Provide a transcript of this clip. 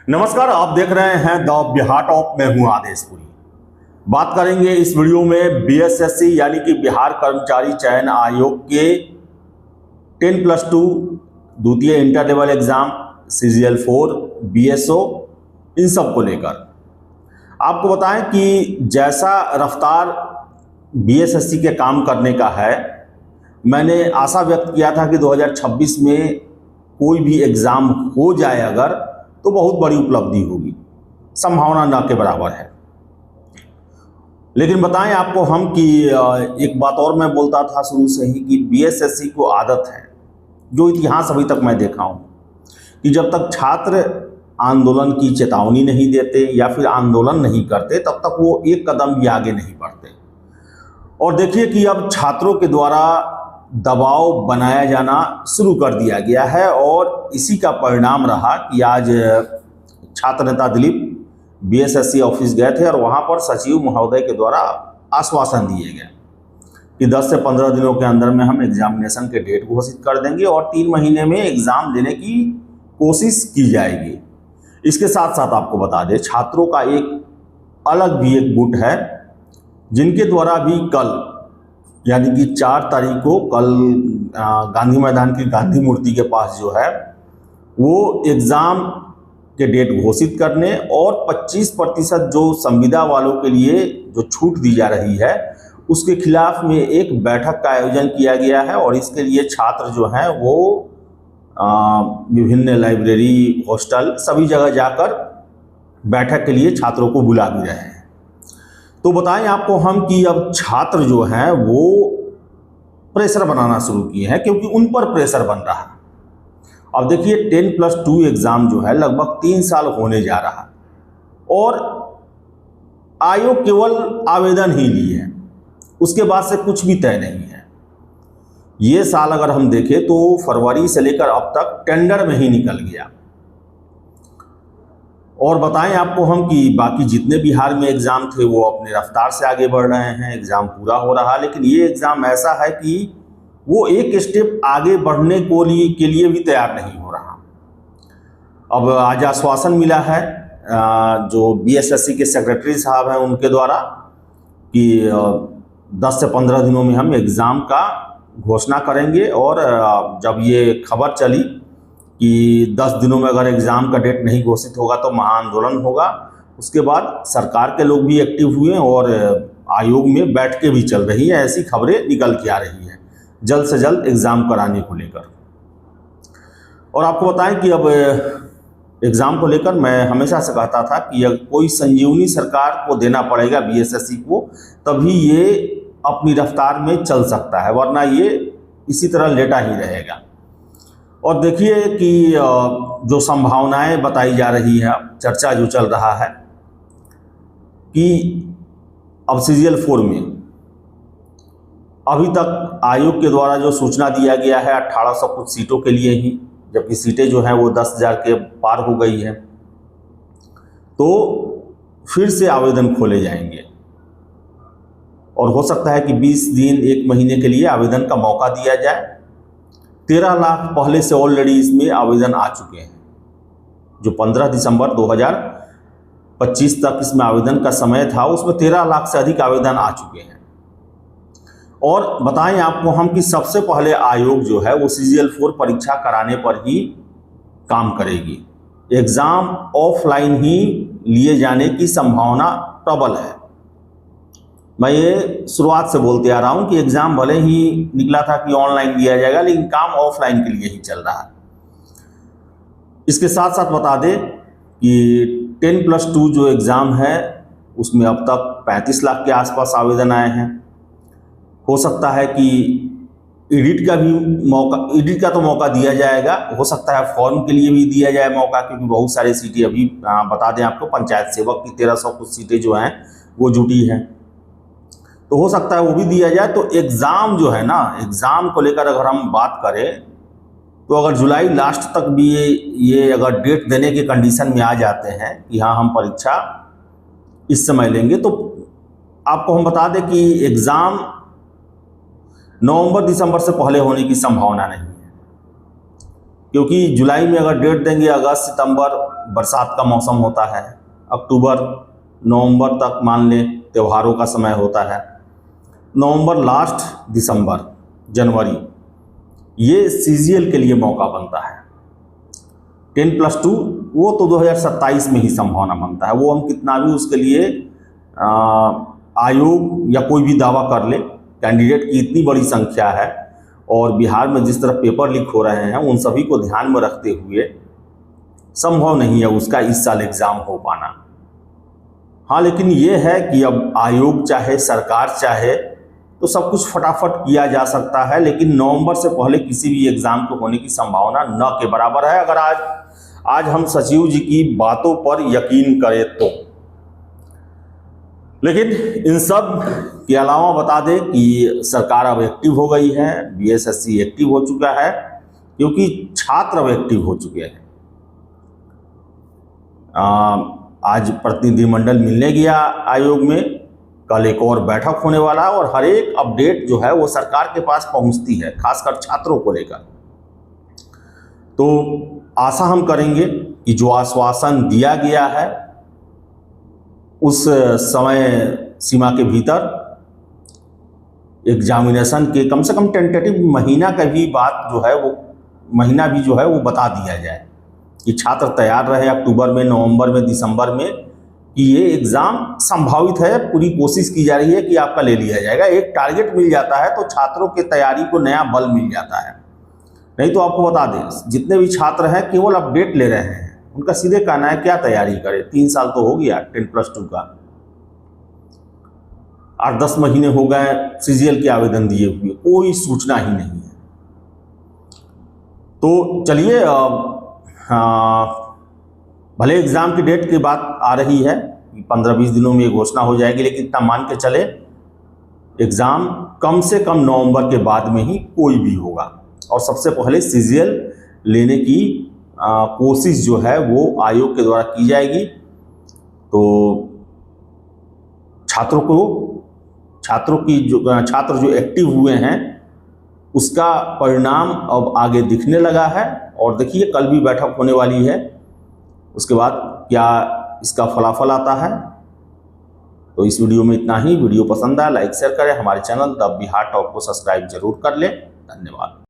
नमस्कार, आप देख रहे हैं द बिहार टॉप में हूं आदेशपुरी। बात करेंगे इस वीडियो में बीएसएससी यानी कि बिहार कर्मचारी चयन आयोग के 10+2 द्वितीय inter level exam CGL 4 BSO इन सब को लेकर आपको बताएं कि जैसा रफ्तार बीएसएससी के काम करने का है, मैंने आशा व्यक्त किया था कि 2026 में कोई भी एग्ज़ाम हो जाए अगर तो बहुत बड़ी उपलब्धि होगी, संभावना न के बराबर है। लेकिन बताएं आपको हम कि एक बात और मैं बोलता था शुरू से ही कि बीएसएससी को आदत है, जो इतिहास अभी तक मैं देखा हूं, कि जब तक छात्र आंदोलन की चेतावनी नहीं देते या फिर आंदोलन नहीं करते तब तक वो एक कदम भी आगे नहीं बढ़ते। और देखिए कि अब छात्रों के द्वारा दबाव बनाया जाना शुरू कर दिया गया है और इसी का परिणाम रहा कि आज छात्र नेता दिलीप बीएसएससी ऑफिस गए थे और वहां पर सचिव महोदय के द्वारा आश्वासन दिए गए कि 10 से 15 दिनों के अंदर में हम एग्जामिनेशन के डेट घोषित कर देंगे और 3 महीने में एग्जाम देने की कोशिश की जाएगी। इसके साथ साथ आपको बता दें, छात्रों का एक अलग भी एक गुट है जिनके द्वारा भी कल यानी कि 4 तारीख को कल गांधी मैदान की गांधी मूर्ति के पास जो है वो एग्ज़ाम के डेट घोषित करने और 25% जो संविदा वालों के लिए जो छूट दी जा रही है उसके खिलाफ में एक बैठक का आयोजन किया गया है। और इसके लिए छात्र जो हैं वो विभिन्न लाइब्रेरी, हॉस्टल सभी जगह जाकर बैठक के लिए छात्रों को बुला भी रहे हैं। तो बताएं आपको हम कि अब छात्र जो हैं वो प्रेशर बनाना शुरू किए हैं, क्योंकि उन पर प्रेशर बन रहा है। अब देखिए 10+2 एग्ज़ाम जो है लगभग 3 साल होने जा रहा है और आयोग केवल आवेदन ही लिए हैं, उसके बाद से कुछ भी तय नहीं है। ये साल अगर हम देखें तो फरवरी से लेकर अब तक टेंडर में ही निकल गया। और बताएं आपको हम कि बाकी जितने बिहार में एग्ज़ाम थे वो अपने रफ्तार से आगे बढ़ रहे हैं, एग्ज़ाम पूरा हो रहा है। लेकिन ये एग्ज़ाम ऐसा है कि वो एक स्टेप आगे बढ़ने के लिए भी तैयार नहीं हो रहा। अब आज आश्वासन मिला है जो बीएसएससी के सेक्रेटरी साहब हैं उनके द्वारा कि 10 से 15 दिनों में हम एग्ज़ाम का घोषणा करेंगे। और जब ये खबर चली कि 10 दिनों में अगर एग्ज़ाम का डेट नहीं घोषित होगा तो महाआंदोलन होगा, उसके बाद सरकार के लोग भी एक्टिव हुए और आयोग में बैठकें भी चल रही हैं। ऐसी खबरें निकल के आ रही हैं जल्द से जल्द एग्ज़ाम कराने को लेकर। और आपको बताएं कि अब एग्ज़ाम को लेकर मैं हमेशा से कहता था कि अगर कोई संजीवनी सरकार को देना पड़ेगा बीएसएससी को, तभी ये अपनी रफ्तार में चल सकता है, वरना ये इसी तरह लेटा ही रहेगा। और देखिए कि जो संभावनाएं बताई जा रही है, चर्चा जो चल रहा है कि अब CGL 4 में अभी तक आयोग के द्वारा जो सूचना दिया गया है 1800 कुछ सीटों के लिए ही, जबकि सीटें जो हैं वो 10,000 के पार हो गई हैं। तो फिर से आवेदन खोले जाएंगे और हो सकता है कि 20 दिन 1 महीने के लिए आवेदन का मौका दिया जाए। 13 लाख पहले से ऑलरेडी इसमें आवेदन आ चुके हैं। जो 15 दिसंबर 2025 तक इसमें आवेदन का समय था, उसमें 13 लाख से अधिक आवेदन आ चुके हैं। और बताएं आपको हम कि सबसे पहले आयोग जो है वो CGL 4 परीक्षा कराने पर ही काम करेगी। एग्ज़ाम ऑफलाइन ही लिए जाने की संभावना प्रबल है। मैं ये शुरुआत से बोलते आ रहा हूँ कि एग्ज़ाम भले ही निकला था कि ऑनलाइन लिया जाएगा, लेकिन काम ऑफलाइन के लिए ही चल रहा है। इसके साथ साथ बता दें कि 10+2 जो एग्ज़ाम है उसमें अब तक 35 लाख के आसपास आवेदन आए हैं। हो सकता है कि एडिट का तो मौका दिया जाएगा, हो सकता है फॉर्म के लिए भी दिया जाए मौका, क्योंकि बहुत सारी सीटें अभी बता दें आपको पंचायत सेवक की 1300 कुछ सीटें जो हैं वो जुटी हैं, तो हो सकता है वो भी दिया जाए। तो एग्ज़ाम जो है ना, एग्ज़ाम को लेकर अगर हम बात करें तो अगर जुलाई लास्ट तक भी ये अगर डेट देने के कंडीशन में आ जाते हैं कि हाँ हम परीक्षा इस समय लेंगे, तो आपको हम बता दें कि एग्ज़ाम नवंबर दिसंबर से पहले होने की संभावना नहीं है। क्योंकि जुलाई में अगर डेट देंगे अगस्त सितंबर बरसात का मौसम होता है, अक्टूबर नवंबर तक मान लें त्योहारों का समय होता है, नवंबर लास्ट दिसंबर जनवरी ये सीजीएल के लिए मौका बनता है। 10+2 वो तो 2027 में ही संभावना बनता है। वो हम कितना भी उसके लिए आयोग या कोई भी दावा कर ले, कैंडिडेट की इतनी बड़ी संख्या है और बिहार में जिस तरह पेपर लीक हो रहे हैं उन सभी को ध्यान में रखते हुए संभव नहीं है उसका इस साल एग्ज़ाम हो पाना। हाँ, लेकिन ये है कि अब आयोग चाहे सरकार चाहे तो सब कुछ फटाफट किया जा सकता है, लेकिन नवंबर से पहले किसी भी एग्ज़ाम को होने की संभावना न के बराबर है, अगर आज हम सचिव जी की बातों पर यकीन करें तो। लेकिन इन सब के अलावा बता दें कि सरकार अब एक्टिव हो गई है, बीएसएससी एक्टिव हो चुका है, क्योंकि छात्र अब एक्टिव हो चुके हैं। आज प्रतिनिधिमंडल मिलने गया आयोग में, कल एक और बैठक होने वाला है और हर एक अपडेट जो है वो सरकार के पास पहुंचती है, खासकर छात्रों को लेकर। तो आशा हम करेंगे कि जो आश्वासन दिया गया है उस समय सीमा के भीतर एग्जामिनेशन के कम से कम टेंटेटिव महीना का भी बात जो है वो महीना भी जो है वो बता दिया जाए कि छात्र तैयार रहे अक्टूबर में, नवंबर में, दिसंबर में, कि ये एग्ज़ाम संभावित है, पूरी कोशिश की जा रही है कि आपका ले लिया जाएगा। एक टारगेट मिल जाता है तो छात्रों के तैयारी को नया बल मिल जाता है। नहीं तो आपको बता दें जितने भी छात्र हैं केवल अपडेट ले रहे हैं, उनका सीधे कहना है क्या तैयारी करें, 3 साल तो हो गया 10+2 का, 8-10 महीने हो गए सीजीएल के आवेदन दिए हुए, कोई सूचना ही नहीं है। तो चलिए भले एग्ज़ाम की डेट की बात आ रही है, 15-20 दिनों में घोषणा हो जाएगी, लेकिन इतना मान के चले एग्ज़ाम कम से कम नवंबर के बाद में ही कोई भी होगा और सबसे पहले सीजीएल लेने की कोशिश जो है वो आयोग के द्वारा की जाएगी। तो छात्र जो एक्टिव हुए हैं उसका परिणाम अब आगे दिखने लगा है और देखिए कल भी बैठक होने वाली है, उसके बाद क्या इसका फलाफल आता है। तो इस वीडियो में इतना ही। वीडियो पसंद आया लाइक शेयर करें, हमारे चैनल द बिहार टॉप को सब्सक्राइब जरूर कर लें। धन्यवाद।